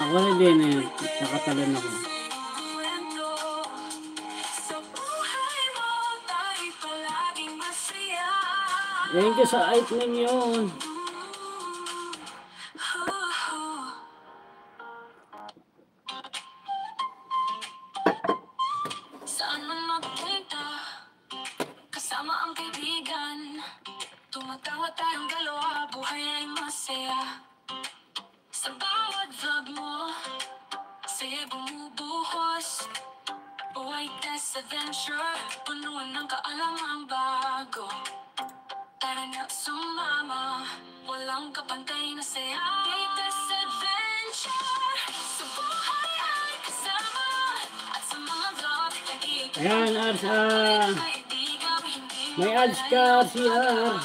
Ako rin din eh. Nakatalon ako. Thank you sa hype ninyo. Saan man magpunta, kasama ang kaibigan. Tumatawa tayong dalawa, buhay ay masaya. Sa bawat vlog mo, saya bumubuhos. Buhay test adventure, punuan ng kaalamang bago. Tara na sumama, walang kapantay na saya. Latest adventure, sa buhay ay kasama. At sa mga vlog, nag-iikot. Ayan, Ars, may ads ka, CR.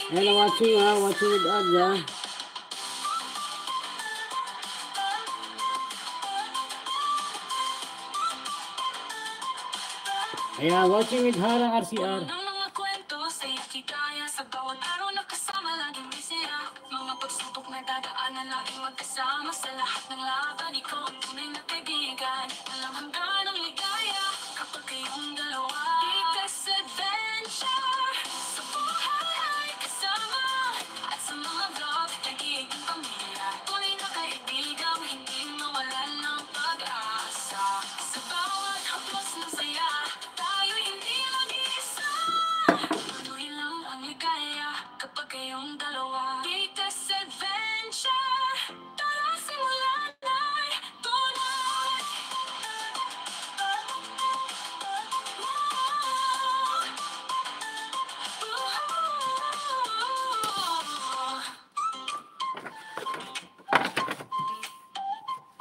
Ayan, watching with ads ha. Ayan, watching with Harang RCR. Mga kwento sa ikikaya, sa bawat araw na kasama, laging may saya. Mga pagsubok na dadaanan, laging magkasama. Sa lahat ng laban, ikaw ang tunay na kaibigan. Walang hanggan ang ligaya, kapag kayong dalawa. Latest adventure, sa buhay ay kasama. At sa mga vlog, nag-iiging pamilya. Tunay na kaibigan, hindi mawalan ng pag-asa. Sa bawat haplos ng saya, tayo'y hindi mag-isa. Tuloy lang ang ligaya, kapag kayong dalawa. Latest adventure, tara simulan ay tunay.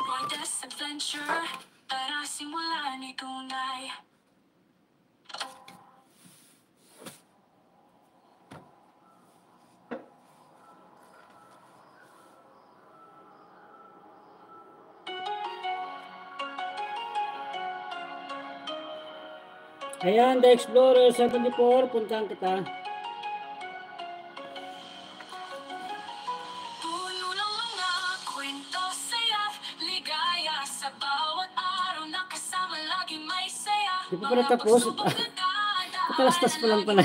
Latest adventure, tara simulan ay tunay. Ayan, The Explorer 74, puntahan kita. Puno ng mga kwento, saya, ligaya. Sa bawat araw na kasama, lagi may saya. Di pa pala tapos. Patalastas pa lang pala.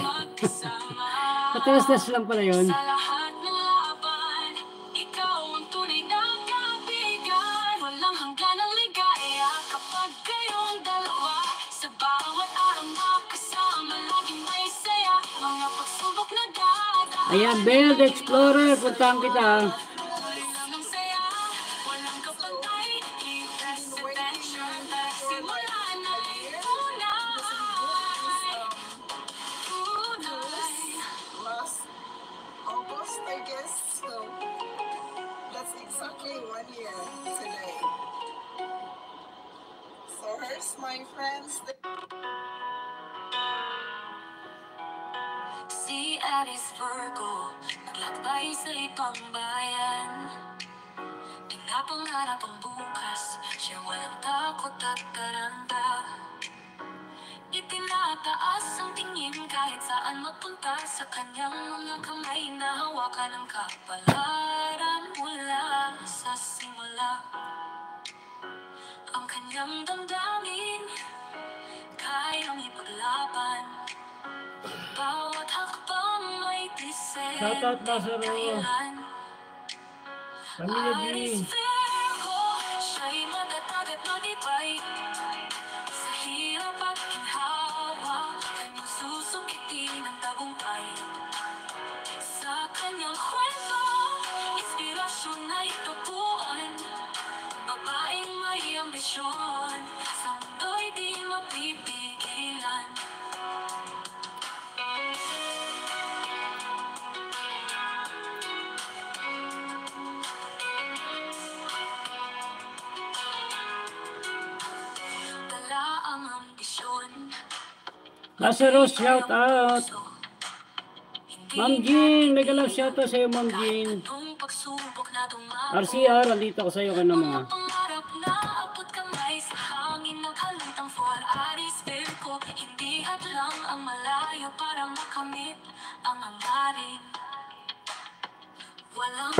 Patalastas lang pala yun. Sa lahat ng laban, ikaw ang tunay na kaibigan. Walang hanggan ang ligaya, kapag kayong dalawa. Sa bawat araw na kasama, lagi may saya. Mga pagsubok na dadaan. Ayan, Bell, The Explorer, puntahan kita. Tuloy lang ang saya, walang kapantay. Latest adventure, simulan na tunay. Last August, I guess. So that's exactly 1 year today. So here's my friends. Si Alice Virgo, naglakbay sa ibang bayan. Pinapangarap ang bukas, siya walang takot at karanda. Itinataas ang tingin kahit saan mapunta. Sa kanyang mga kamay na hawakan ang kapalaran mula sa simula. Ang kanyang damdamin, kayang ipaglaban. Bawat hakbang may tisel, Shoutout, Lazaro. dahilan. Pamilya B. Aris Virgo, siya'y matatag at matibay. Sa hirap at ginhawa, kanyang susukitin ang tagumpay. Sa kanyang kwento, inspirasyon ay tupuan. Babaeng may ambisyon, sa mundo'y di mapipigilan. Dala ang ambisyon, Lazaro, shout out. Ma'am Jean, mega love shout out sa'yo, Ma'am Jean. anong pagsubok na dumako. RCR, andito ako sa'yo ka na mga. Mga pangarap na abot kamay sa hangin, naghalintang for Aris Virgo. Hindi hadlang ang malayo para makamit ang hangarin. Walang